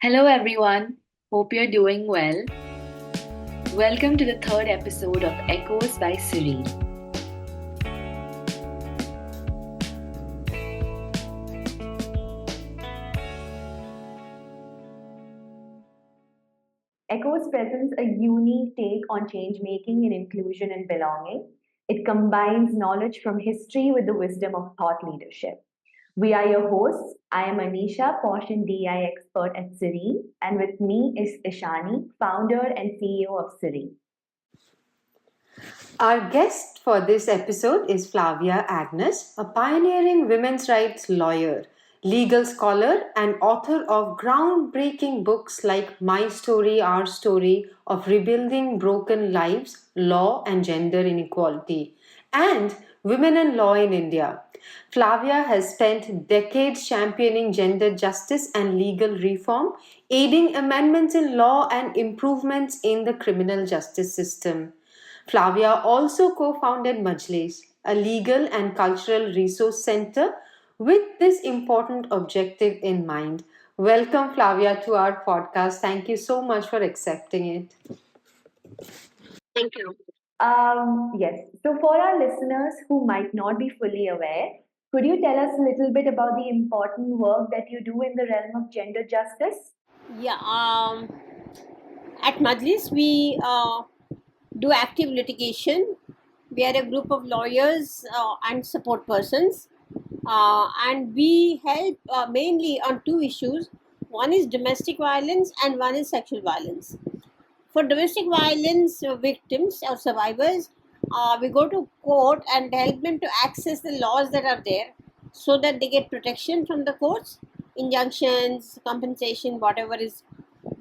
Hello, everyone. Hope you're doing well. Welcome to the third episode of Echoes by Serene. Echoes presents a unique take on change making in inclusion and belonging. It combines knowledge from history with the wisdom of thought leadership. We are your hosts. I am Anisha, Posh and DI expert at Serene, and with me is Ishani, founder and CEO of Serene. Our guest for this episode is Flavia Agnes, a pioneering women's rights lawyer, legal scholar, and author of groundbreaking books like My Story, Our Story of Rebuilding Broken Lives, Law and Gender Inequality, and Women and Law in India. Flavia has spent decades championing gender justice and legal reform, aiding amendments in law and improvements in the criminal justice system. Flavia also co founded Majlis, a legal and cultural resource center with this important objective in mind. Welcome, Flavia, to our podcast. Thank you so much for accepting it. Thank you. Yes. So, for our listeners who might not be fully aware, could you tell us a little bit about the important work that you do in the realm of gender justice? Yeah, at Majlis, we do active litigation. We are a group of lawyers and support persons, and we help mainly on two issues. One is domestic violence, and one is sexual violence. For domestic violence victims or survivors, we go to court and help them to access the laws that are there so that they get protection from the courts, injunctions, compensation, whatever is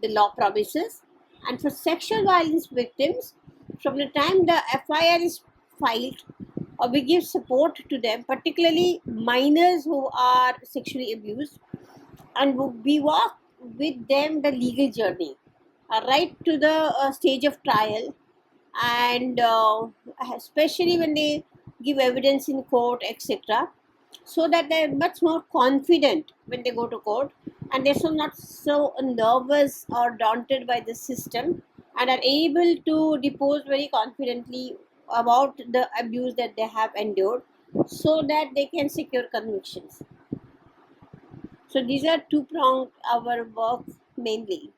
the law promises. And for sexual violence victims, from the time the FIR is filed, we give support to them, particularly minors who are sexually abused, and we walk with them the legal journey right to the stage of trial, and especially when they give evidence in court, etc., so that they're much more confident when they go to court, and they're so not so nervous or daunted by the system, and are able to depose very confidently about the abuse that they have endured, so that they can secure convictions. So these are two pronged our work mainly.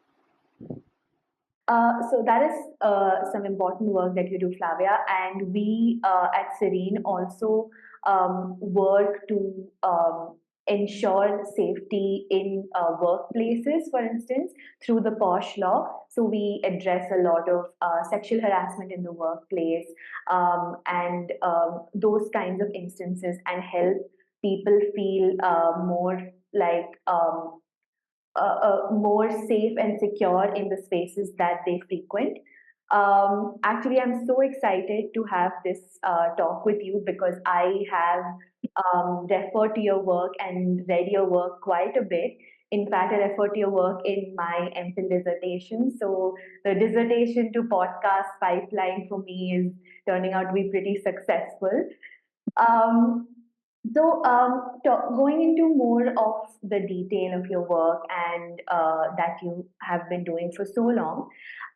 So that is some important work that you do, Flavia. And we at Serene also work to ensure safety in workplaces, for instance, through the POSH law. So we address a lot of sexual harassment in the workplace and those kinds of instances and help people feel more like more safe and secure in the spaces that they frequent. Actually, I'm so excited to have this talk with you because I have referred to your work and read your work quite a bit. In fact, I referred to your work in my MPhil dissertation. So the dissertation to podcast pipeline for me is turning out to be pretty successful. Um, going into more of the detail of your work and that you have been doing for so long,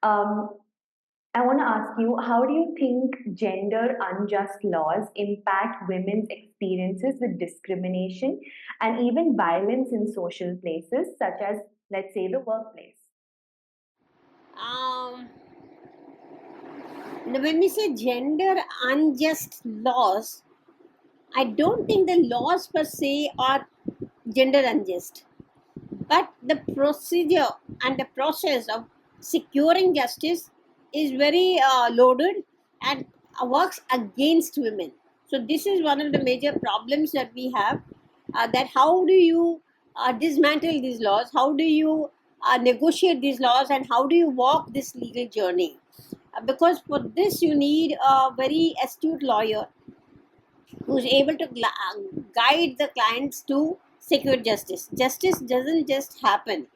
um, I want to ask you, how do you think gender unjust laws impact women's experiences with discrimination and even violence in social places, such as, let's say, the workplace? Um, Now, when we say gender unjust laws, I don't think the laws per se are gender unjust, but the procedure and the process of securing justice is very loaded and works against women. So, this is one of the major problems that we have, that how do you dismantle these laws, how do you negotiate these laws, and how do you walk this legal journey? Because for this you need a very astute lawyer who's able to guide the clients to secure justice. Justice doesn't just happen,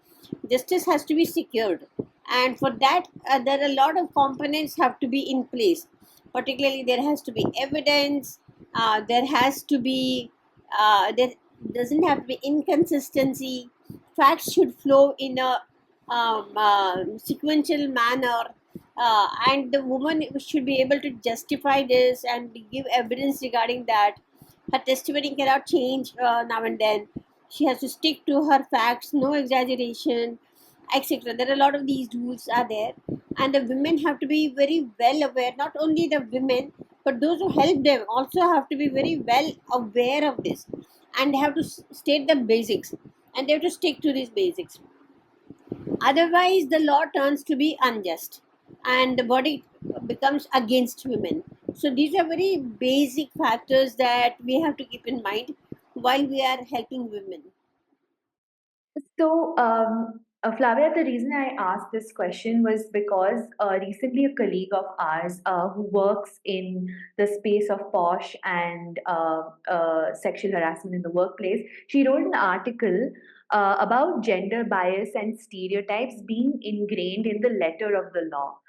justice has to be secured, and for that there are a lot of components have to be in place. Particularly, there has to be evidence, there has to be there doesn't have to be inconsistency, facts should flow in a sequential manner, and the woman should be able to justify this and give evidence regarding that. Her testimony cannot change now and then. She has to stick to her facts, no exaggeration, etc. There are a lot of these rules are there, and the women have to be very well aware. Not only the women, but those who help them also have to be very well aware of this, and they have to state the basics, and they have to stick to these basics. Otherwise, the law turns to be unjust and the body becomes against women. So, these are very basic factors that we have to keep in mind while we are helping women. So, Flavia, the reason I asked this question was because recently a colleague of ours who works in the space of POSH and sexual harassment in the workplace, she wrote an article about gender bias and stereotypes being ingrained in the letter of the law.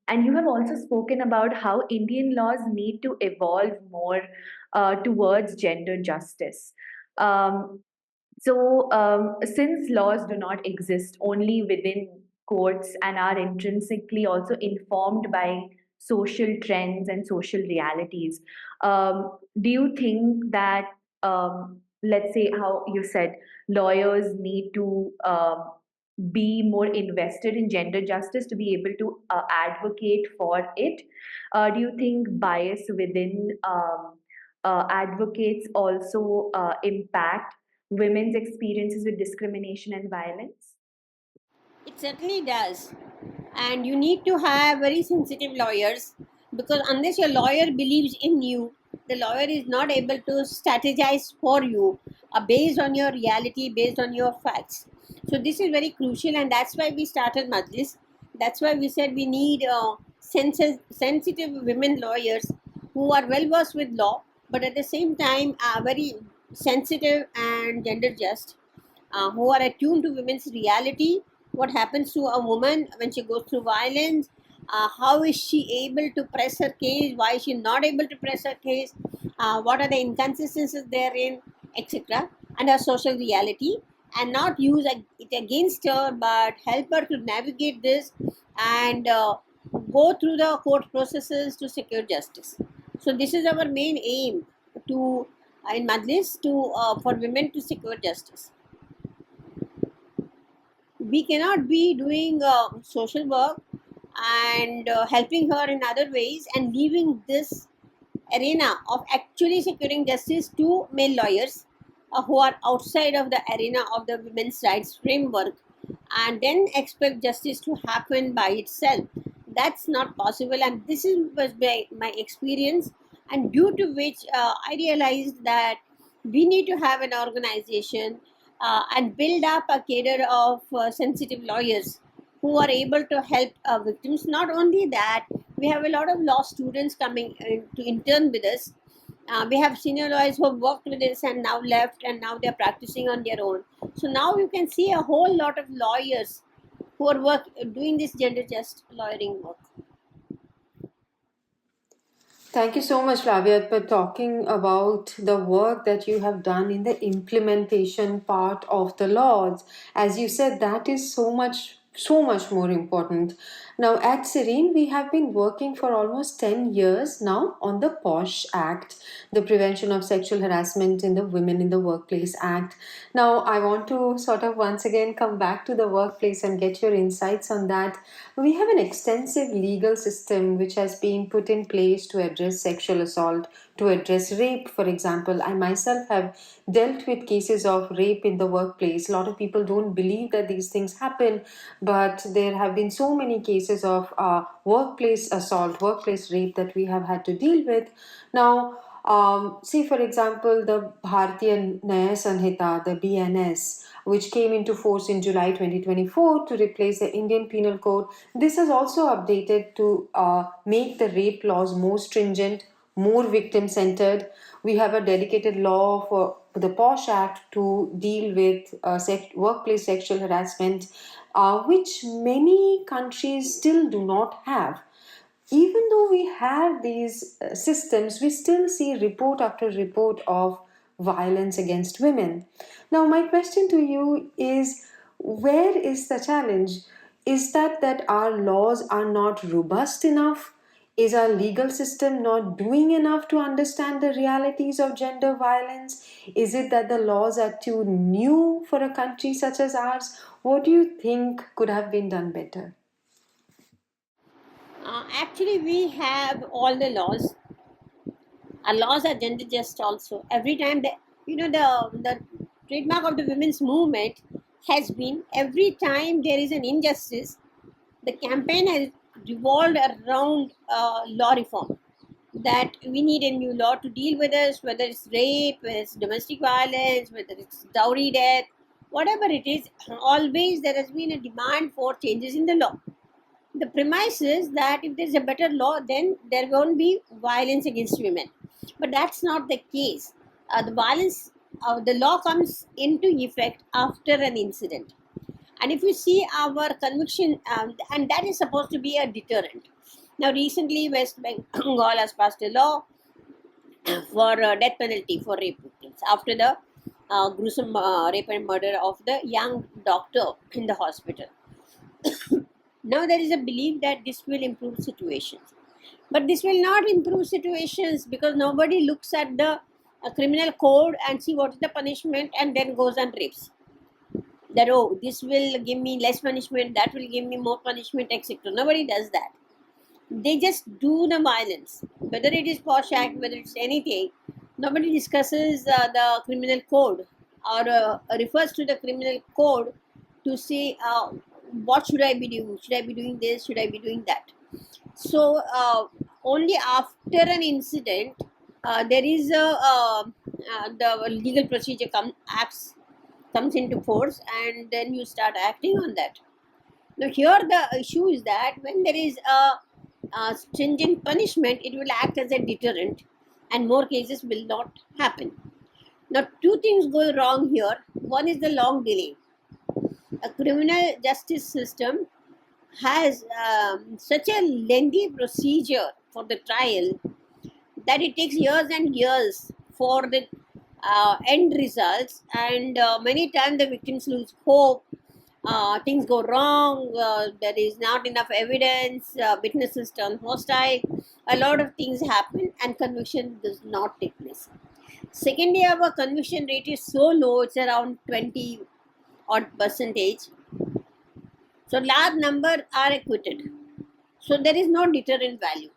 And you have also spoken about how Indian laws need to evolve more towards gender justice. Um, since laws do not exist only within courts and are intrinsically also informed by social trends and social realities, do you think that, let's say, how you said, lawyers need to be more invested in gender justice to be able to advocate for it? Do you think bias within advocates also impact women's experiences with discrimination and violence? It certainly does. And you need to have very sensitive lawyers, because unless your lawyer believes in you, the lawyer is not able to strategize for you based on your reality, based on your facts. So this is very crucial, and that's why we started Majlis. That's why we said we need sensitive women lawyers who are well versed with law, but at the same time are very sensitive and gender just, who are attuned to women's reality, what happens to a woman when she goes through violence, how is she able to press her case, why is she not able to press her case, what are the inconsistencies therein, etc., and her social reality, and not use it against her but help her to navigate this and go through the court processes to secure justice. So this is our main aim to in Majlis, to for women to secure justice. We cannot be doing social work and helping her in other ways and leaving this arena of actually securing justice to male lawyers who are outside of the arena of the women's rights framework, and then expect justice to happen by itself. That's not possible, and this was my experience, and due to which I realized that we need to have an organization and build up a cadre of sensitive lawyers who are able to help victims. Not only that, we have a lot of law students coming to intern with us. We have senior lawyers who have worked with us and now left, and now they're practicing on their own. So now you can see a whole lot of lawyers who are doing this gender just lawyering work. Thank you so much, Flavia, for talking about the work that you have done in the implementation part of the laws. As you said, that is so much more important. Now, at Serene, we have been working for almost 10 years now on the POSH Act, the Prevention of Sexual Harassment in the Women in the Workplace Act. Now, I want to sort of once again come back to the workplace and get your insights on that. We have an extensive legal system which has been put in place to address sexual assault, to address rape, for example. I myself have dealt with cases of rape in the workplace. A lot of people don't believe that these things happen, but there have been so many cases of workplace assault, workplace rape that we have had to deal with. Now, see, for example, the Bharatiya Nyaya Sanhita, the BNS, which came into force in July 2024 to replace the Indian Penal Code. This is also updated to make the rape laws more stringent, more victim centered. We have a dedicated law for the POSH Act to deal with workplace sexual harassment, which many countries still do not have. Even though we have these systems, we still see report after report of violence against women. Now, my question to you is, where is the challenge? Is that our laws are not robust enough? Is our legal system not doing enough to understand the realities of gender violence? Is it that the laws are too new for a country such as ours? What do you think could have been done better? Actually, we have all the laws. Our laws are gender just also. Every time the trademark of the women's movement has been every time there is an injustice, the campaign has revolved around law reform. That we need a new law to deal with this, whether it's rape, whether it's domestic violence, whether it's dowry death, whatever it is. Always there has been a demand for changes in the law. The premise is that if there's a better law, then there won't be violence against women. But that's not the case. The law comes into effect after an incident. And if you see our conviction, and that is supposed to be a deterrent. Now, recently, West Bengal has passed a law for death penalty for rape victims after the gruesome rape and murder of the young doctor in the hospital. Now, there is a belief that this will improve situations. But this will not improve situations because nobody looks at the criminal code and see what is the punishment and then goes and rapes. That, oh, this will give me less punishment, that will give me more punishment, etc. Nobody does that. They just do the violence, whether it is Posh Act, whether it's anything. Nobody discusses the criminal code or refers to the criminal code to say what should I be doing? Should I be doing this? Should I be doing that? So only after an incident, there is the legal procedure comes into force, and then you start acting on that. Now here the issue is that when there is a stringent punishment, it will act as a deterrent, and more cases will not happen. Now two things go wrong here. One is the long delay. A criminal justice system has such a lengthy procedure for the trial that it takes years and years for the end results, and many times the victims lose hope. Things go wrong, there is not enough evidence, witnesses turn hostile, a lot of things happen, and conviction does not take place. Secondly, our conviction rate is so low, it's around 20 odd percentage. So large number are acquitted. So there is no deterrent value.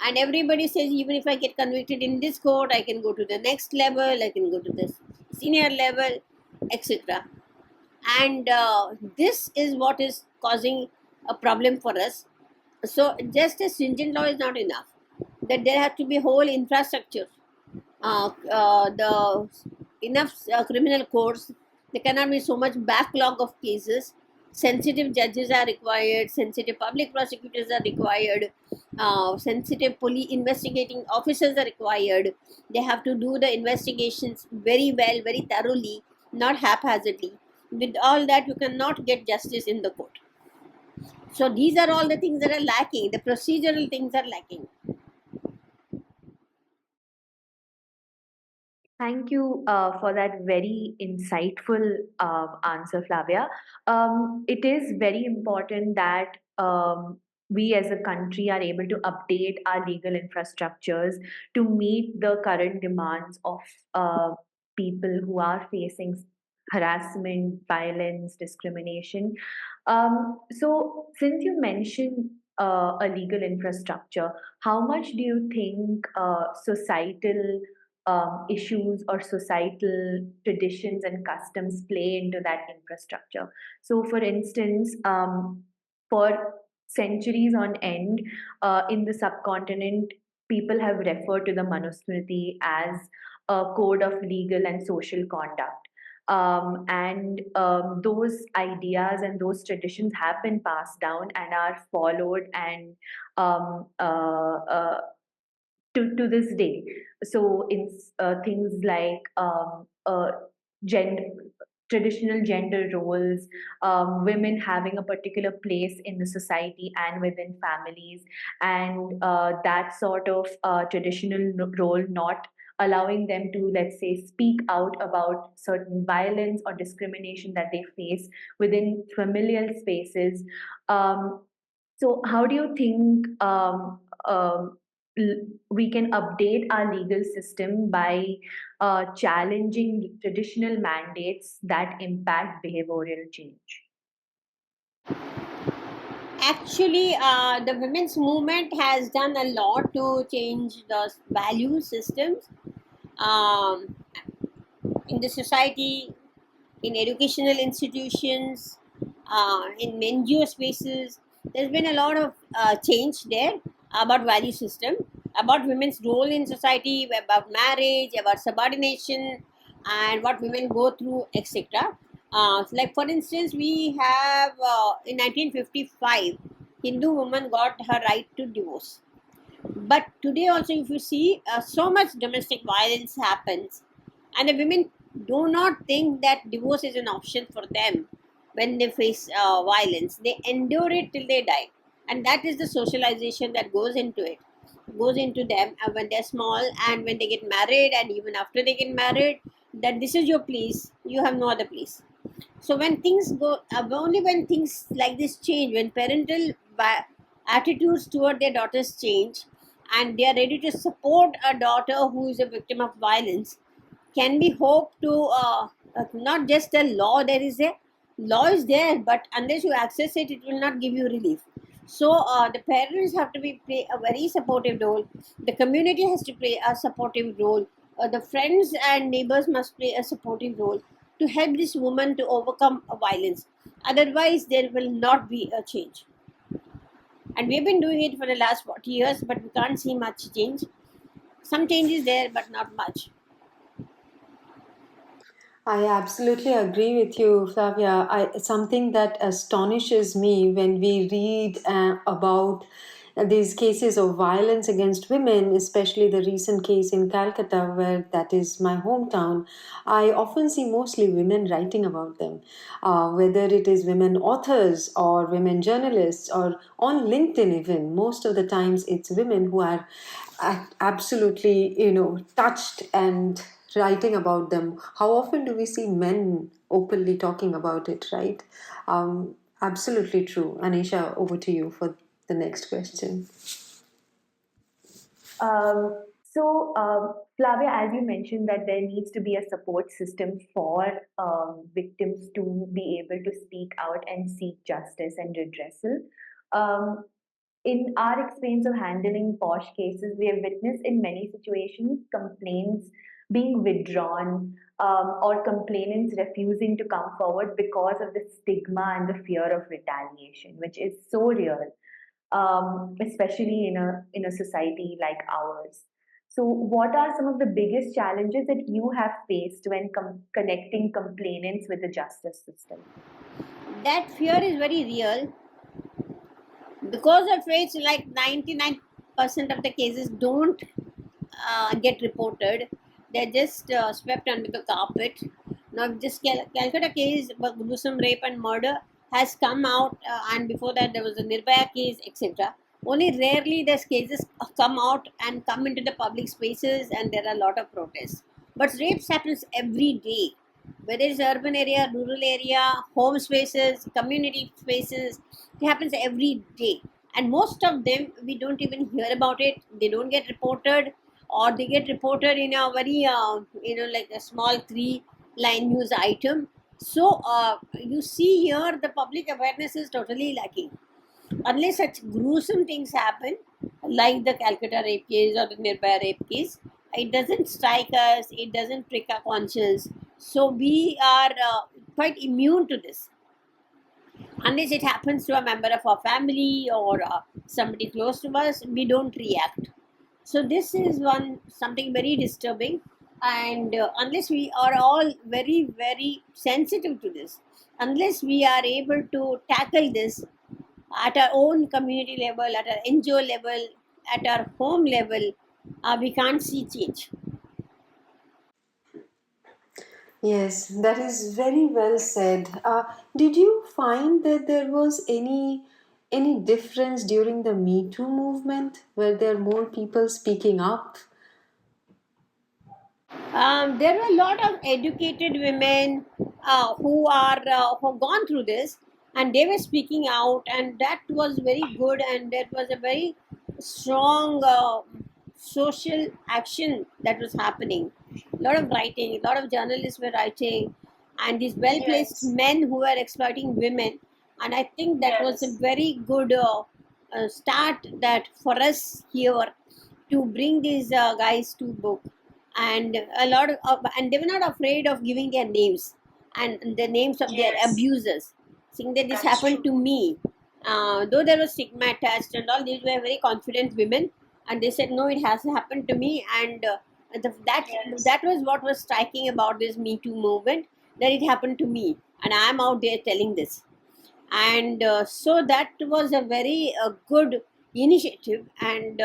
And everybody says, even if I get convicted in this court, I can go to the next level, I can go to the senior level, etc. And this is what is causing a problem for us. So just a stringent law is not enough. That there has to be whole infrastructure, the enough criminal courts. There cannot be so much backlog of cases. Sensitive judges are required, sensitive public prosecutors are required, sensitive police investigating officers are required. They have to do the investigations very well, very thoroughly, not haphazardly. With all that, you cannot get justice in the court. So these are all the things that are lacking. The procedural things are lacking. Thank you for that very insightful answer, Flavia. It is very important that we as a country are able to update our legal infrastructures to meet the current demands of people who are facing harassment, violence, discrimination. So, since you mentioned a legal infrastructure, how much do you think societal issues or societal traditions and customs play into that infrastructure? So, for instance, for centuries on end, in the subcontinent, people have referred to the Manusmriti as a code of legal and social conduct. And those ideas and those traditions have been passed down and are followed and um, uh, uh, to this day. So in things like gender, traditional gender roles, women having a particular place in the society and within families, and that sort of traditional role not allowing them to, let's say, speak out about certain violence or discrimination that they face within familial spaces. Um, so, how do you think we can update our legal system by challenging traditional mandates that impact behavioral change? Actually, the women's movement has done a lot to change the value systems um, in the society, in educational institutions, in NGO spaces. There's been a lot of change there about value system, about women's role in society, about marriage, about subordination, and what women go through, etc. Like for instance, we have in 1955, Hindu woman got her right to divorce. But today also, if you see, so much domestic violence happens, and the women do not think that divorce is an option for them when they face violence. They endure it till they die, and that is the socialization that goes into it, goes into them when they're small and when they get married, and even after they get married, that this is your place, you have no other place. So when things go, only when things like this change, when parental attitudes toward their daughters change, and they are ready to support a daughter who is a victim of violence, can we hope to not just a law. There is a law is there, but unless you access it, it will not give you relief. So the parents have to be play a very supportive role. The community has to play a supportive role. The friends and neighbors must play a supportive role to help this woman to overcome violence. Otherwise, there will not be a change. And we've been doing it for the last 40 years, but we can't see much change. Some change is there, but not much. I absolutely agree with you, Flavia. Something that astonishes me when we read about these cases of violence against women, especially the recent case in Calcutta, where that is my hometown. I often see mostly women writing about them, whether it is women authors or women journalists or on LinkedIn, even. Most of the times, it's women who are absolutely, touched and writing about them. How often do we see men openly talking about it, right? Absolutely true. Anisha, over to you for the next question. Flavia, as you mentioned, that there needs to be a support system for victims to be able to speak out and seek justice and redressal. Um, in our experience of handling posh cases, we have witnessed in many situations complaints being withdrawn, or complainants refusing to come forward because of the stigma and the fear of retaliation, which is so real, especially in a society like ours. So, what are some of the biggest challenges that you have faced when connecting complainants with the justice system? That fear is very real. Because of which, like 99% of the cases don't get reported. They're just swept under the carpet. Now this Calcutta case, gruesome rape and murder, has come out, and before that there was a Nirbhaya case, etc. Only rarely these cases come out and come into the public spaces, and there are a lot of protests. But rapes happens every day, whether it's urban area, rural area, home spaces, community spaces. It happens every day, and most of them we don't even hear about it. They don't get reported, or they get reported in a very like a small 3-line news item. So you see here the public awareness is totally lacking. Unless such gruesome things happen, like the Calcutta rape case or the Nirbhaya rape case, it doesn't strike us, it doesn't prick our conscience. So we are quite immune to this. Unless it happens to a member of our family or somebody close to us, we don't react. So this is one something very disturbing, and unless we are all very very sensitive to this, unless we are able to tackle this at our own community level, at our NGO level, at our home level, we can't see change. Yes, that is very well said. Did you find that there was any difference during the Me Too movement? Were there more people speaking up? There are a lot of educated women who have gone through this, and they were speaking out, and that was very good, and there was a very strong social action that was happening. A lot of writing, a lot of journalists were writing, and these well-placed Yes. men who were exploiting women, and I think that was a Yes. very good start that for us here to bring these guys to book. And a lot of and they were not afraid of giving their names and the names of their Yes. abusers, saying that this That's happened true. to me. Though there was stigma attached and all, these were very confident women, and they said no, it has happened to me. And that Yes. was what was striking about this Me Too movement, that it happened to me and I am out there telling this. And so that was a very good initiative, and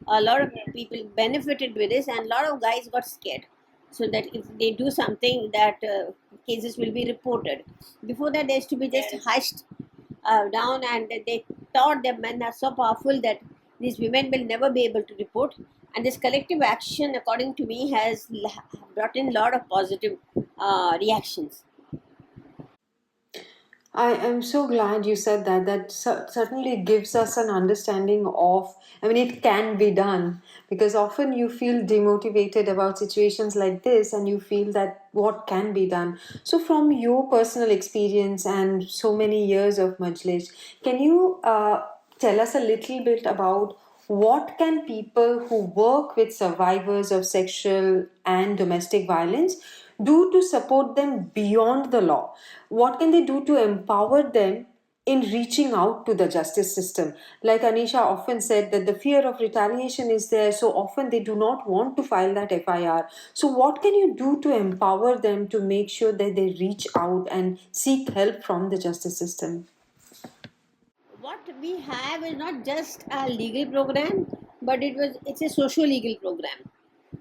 a lot of Yes. people benefited with this, and a lot of guys got scared, so that if they do something, that cases will be reported. Before that, they used to be just Yes. hushed down, and they thought that men are so powerful that these women will never be able to report. And this collective action, according to me, has brought in a lot of positive reactions. I am so glad you said that. That certainly gives us an understanding of, I mean, it can be done, because often you feel demotivated about situations like this and you feel that what can be done. So, from your personal experience and so many years of Majlis, can you tell us a little bit about what can people who work with survivors of sexual and domestic violence do to support them beyond the law? What can they do to empower them in reaching out to the justice system? Like Anisha often said, that the fear of retaliation is there, so often they do not want to file that FIR. So, what can you do to empower them to make sure that they reach out and seek help from the justice system? What we have is not just a legal program, but it's a socio legal program.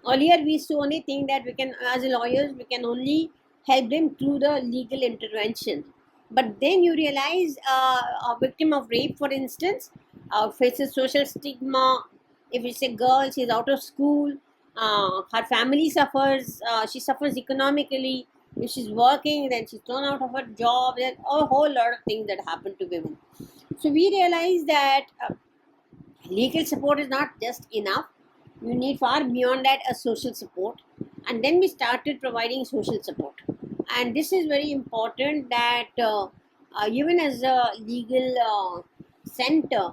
Earlier we used to only think that we can, as lawyers, we can only help them through the legal intervention. But then you realize a victim of rape, for instance, faces social stigma. If it's a girl, she's out of school, her family suffers, she suffers economically. If she's working, then she's thrown out of her job. There's a whole lot of things that happen to women. So we realize that legal support is not just enough. You need far beyond that, a social support. And then we started providing social support. And this is very important, that even as a legal center,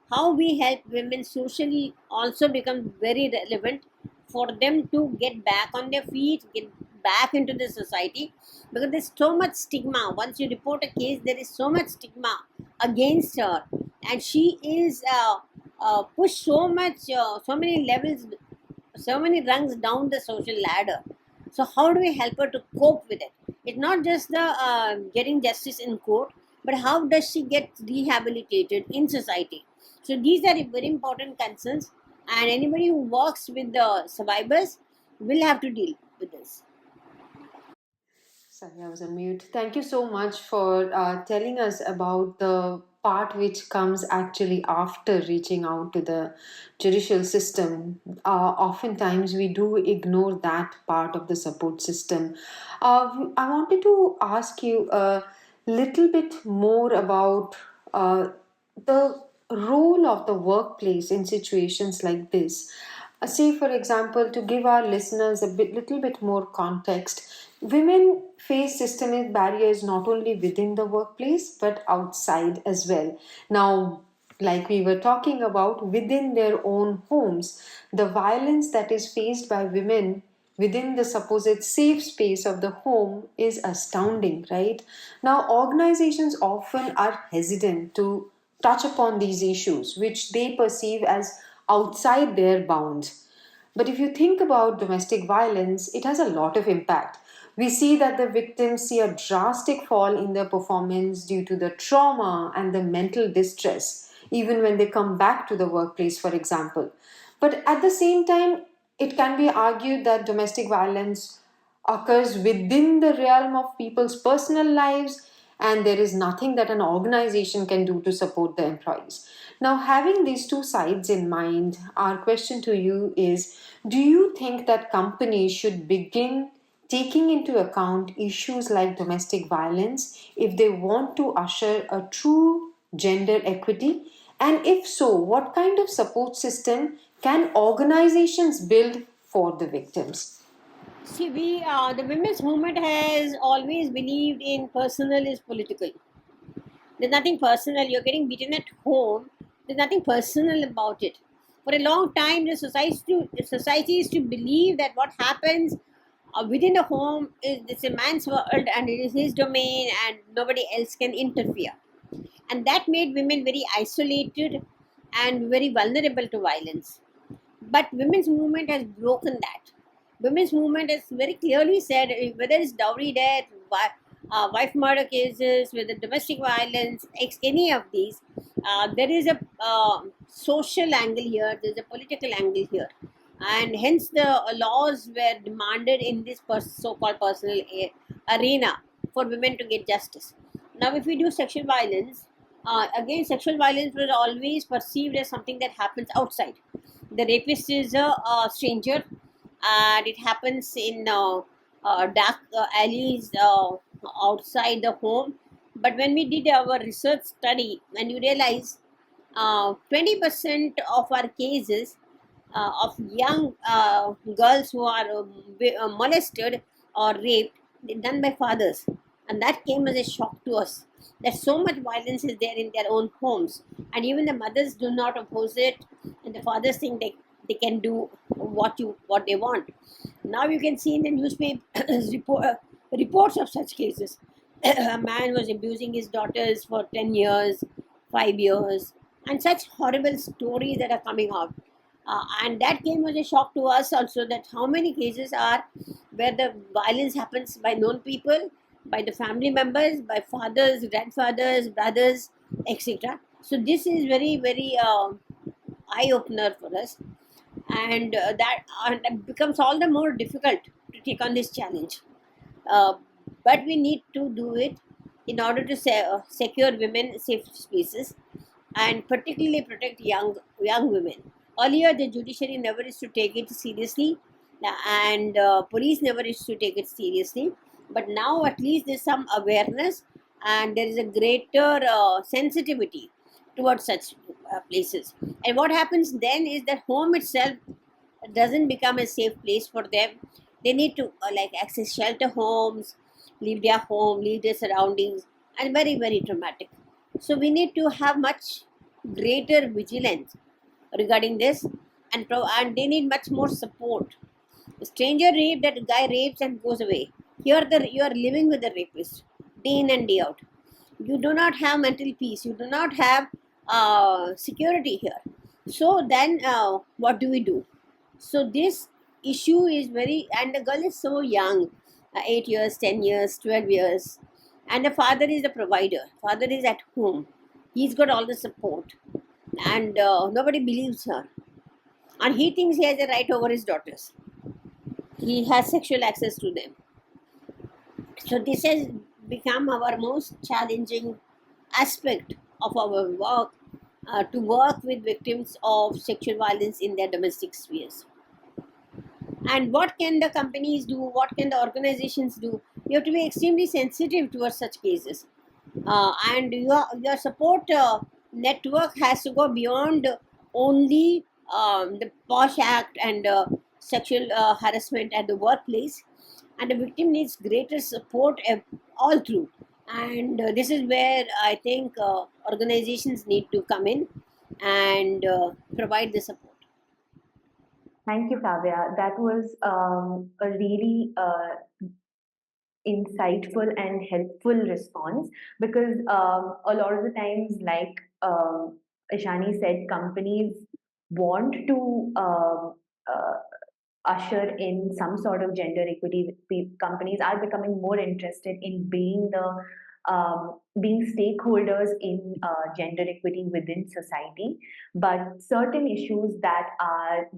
how we help women socially also becomes very relevant for them to get back on their feet, get back into the society, because there's so much stigma. Once you report a case, there is so much stigma against her, and she is pushed so much, so many levels, so many rungs down the social ladder. So how do we help her to cope with it? It's not just the getting justice in court, but how does she get rehabilitated in society? So these are very important concerns, and anybody who works with the survivors will have to deal with this. Sorry, I was on mute. Thank you so much for telling us about the part which comes actually after reaching out to the judicial system. Oftentimes, we do ignore that part of the support system. I wanted to ask you a little bit more about the role of the workplace in situations like this. Say, for example, to give our listeners little bit more context, women face systemic barriers not only within the workplace but outside as well. Now, like we were talking about, within their own homes, the violence that is faced by women within the supposed safe space of the home is astounding, right? Now, organizations often are hesitant to touch upon these issues, which they perceive as outside their bounds. But if you think about domestic violence, it has a lot of impact. We see that the victims see a drastic fall in their performance due to the trauma and the mental distress, even when they come back to the workplace, for example. But at the same time, it can be argued that domestic violence occurs within the realm of people's personal lives, and there is nothing that an organization can do to support the employees. Now, having these two sides in mind, our question to you is, do you think that companies should begin taking into account issues like domestic violence if they want to usher a true gender equity? And if so, what kind of support system can organizations build for the victims? See, the women's movement has always believed in personal is political. There's nothing personal. You're getting beaten at home. There's nothing personal about it. For a long time, the society is to believe that what happens within the home is it's a man's world and it is his domain and nobody else can interfere. And that made women very isolated and very vulnerable to violence. But women's movement has broken that. Women's movement has very clearly said whether it's dowry death, wife murder cases, whether domestic violence, any of these, there is a social angle here, there's a political angle here. And hence the laws were demanded in this so-called personal arena for women to get justice. Now, if we do sexual violence, again, sexual violence was always perceived as something that happens outside. The rapist is a stranger, and it happens in dark alleys outside the home. But when we did our research study, and you realize 20% of our cases of young girls who are molested or raped, they're done by fathers. And that came as a shock to us that so much violence is there in their own homes. And even the mothers do not oppose it, and the fathers think they can do what they want. Now you can see in the newspaper reports of such cases. A man was abusing his daughters for 10 years, 5 years, and such horrible stories that are coming out. And that came as a shock to us also, that how many cases are where the violence happens by known people, by the family members, by fathers, grandfathers, brothers, etc. So this is very, very eye opener for us, and it becomes all the more difficult to take on this challenge. Uh, but we need to do it in order to secure women safe spaces and particularly protect young women. Earlier, the judiciary never used to take it seriously, and police never used to take it seriously. But now, at least, there's some awareness, and there is a greater sensitivity towards such places. And what happens then is that home itself doesn't become a safe place for them. They need to like access shelter homes, leave their home, leave their surroundings, and very, very traumatic. So we need to have much greater vigilance regarding this, and they need much more support. A stranger rape, that guy rapes and goes away. Here you are living with the rapist day in and day out. You do not have mental peace. You do not have security here. So then what do we do? So this issue is very, and the girl is so young, 8 years, 10 years, 12 years, and the father is the provider. Father is at home. He's got all the support, and nobody believes her. And he thinks he has a right over his daughters. He has sexual access to them. So this has become our most challenging aspect of our work, to work with victims of sexual violence in their domestic spheres. And what can the companies do? What can the organizations do? You have to be extremely sensitive towards such cases, and your support network has to go beyond only the POSH Act and sexual harassment at the workplace. And the victim needs greater support all through. And this is where I think organizations need to come in and provide the support. Thank you, Flavia. That was a really insightful and helpful response, because a lot of the times, like Ishani said, companies want to usher in some sort of gender equity. Companies are becoming more interested in being the being stakeholders in gender equity within society, but certain issues that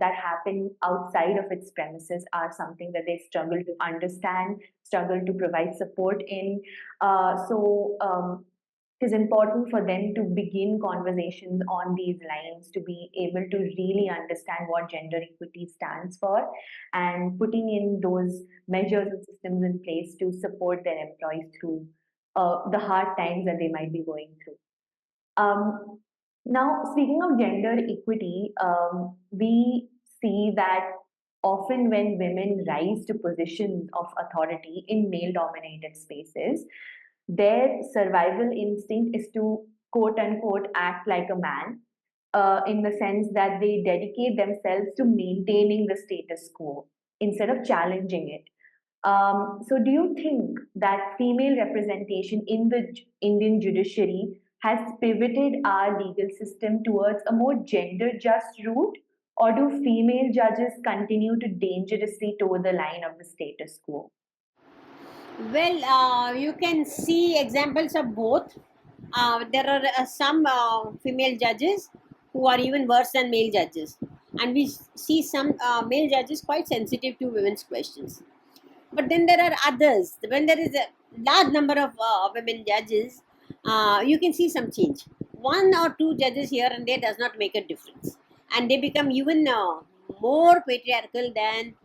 happen outside of its premises are something that they struggle to understand, struggle to provide support in. So it is important for them to begin conversations on these lines, to be able to really understand what gender equity stands for, and putting in those measures and systems in place to support their employees through the hard times that they might be going through. Now, speaking of gender equity, we see that often when women rise to positions of authority in male dominated spaces, their survival instinct is to quote unquote act like a man, in the sense that they dedicate themselves to maintaining the status quo instead of challenging it. So, do you think that female representation in the Indian judiciary has pivoted our legal system towards a more gender just route, or do female judges continue to dangerously toe the line of the status quo? Well, you can see examples of both. There are some female judges who are even worse than male judges, and we see some male judges quite sensitive to women's questions. But then there are others. When there is a large number of women judges, you can see some change. One or two judges here and there does not make a difference, and they become even more patriarchal than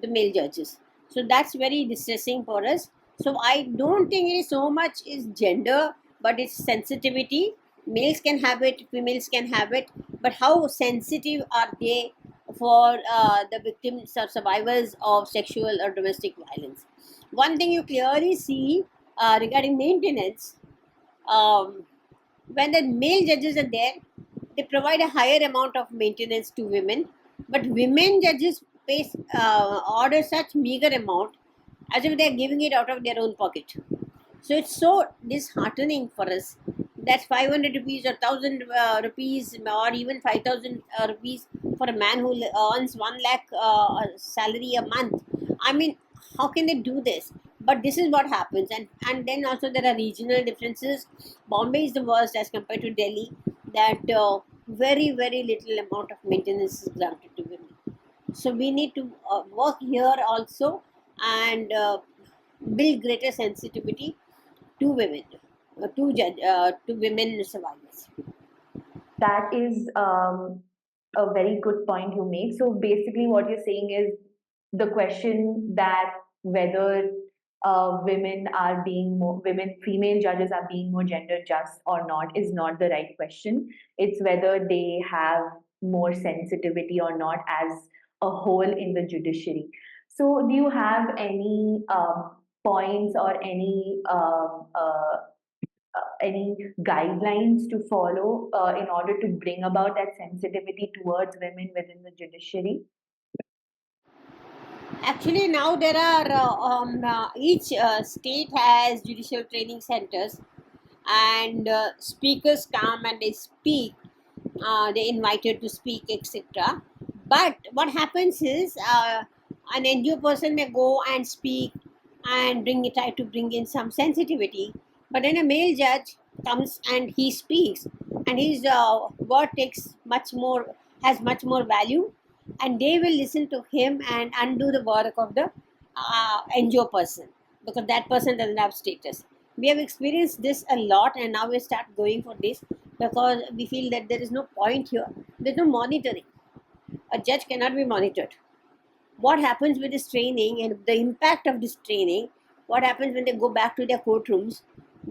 the male judges. So that's very distressing for us. So I don't think it is so much is gender, but it's sensitivity. Males can have it, females can have it, but how sensitive are they for the victims or survivors of sexual or domestic violence? One thing you clearly see regarding maintenance, um, when the male judges are there, they provide a higher amount of maintenance to women, but women judges pay order such meager amount as if they are giving it out of their own pocket. So it's so disheartening for us that 500 rupees or 1000 rupees or even 5000 rupees for a man who earns 1 lakh salary a month. I mean, how can they do this? But this is what happens, and then also there are regional differences. Bombay is the worst as compared to Delhi. That very little amount of maintenance is granted to women. So we need to work here also and build greater sensitivity to women, to women survivors. That is a very good point you make. So basically, what you're saying is the question that whether female judges are being more gender just or not is not the right question. It's whether they have more sensitivity or not as a whole in the judiciary. So, do you have any points or any guidelines to follow in order to bring about that sensitivity towards women within the judiciary? Actually, now there are each state has judicial training centers, and speakers come and they speak. They invited to speak, etc. But what happens is an NGO person may go and speak and try to bring in some sensitivity. But then a male judge comes and he speaks, and his word takes much more, has much more value, and they will listen to him and undo the work of the NGO person, because that person doesn't have status. We have experienced this a lot, and now we start going for this because we feel that there is no point here. There's no monitoring. A judge cannot be monitored. What happens with this training and the impact of this training, what happens when they go back to their courtrooms,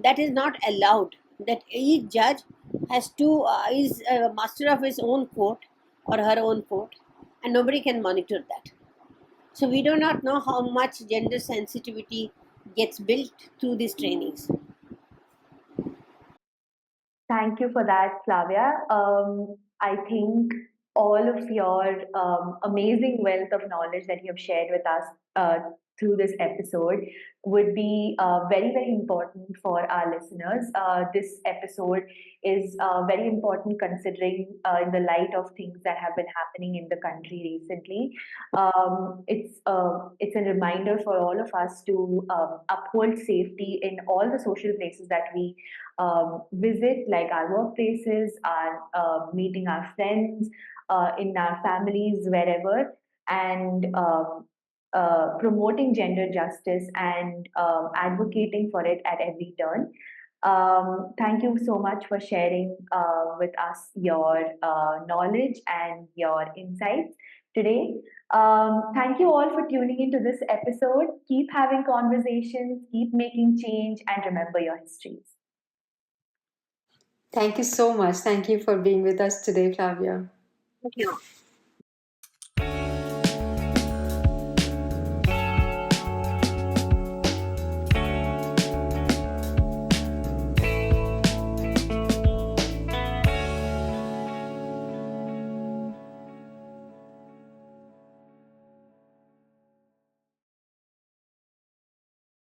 that is not allowed. That each judge has to is a master of his own court or her own court, and nobody can monitor that. So we do not know how much gender sensitivity gets built through these trainings. Thank you for that, Flavia. I think all of your amazing wealth of knowledge that you have shared with us through this episode would be very, very important for our listeners. This episode is very important considering in the light of things that have been happening in the country recently. It's a reminder for all of us to uphold safety in all the social places that we visit, like our workplaces, our meeting our friends, in our families, wherever, and promoting gender justice and advocating for it at every turn. Thank you so much for sharing with us your knowledge and your insights today. Thank you all for tuning into this episode. Keep having conversations, keep making change, and remember your histories. Thank you so much. Thank you for being with us today, Flavia. Thank you.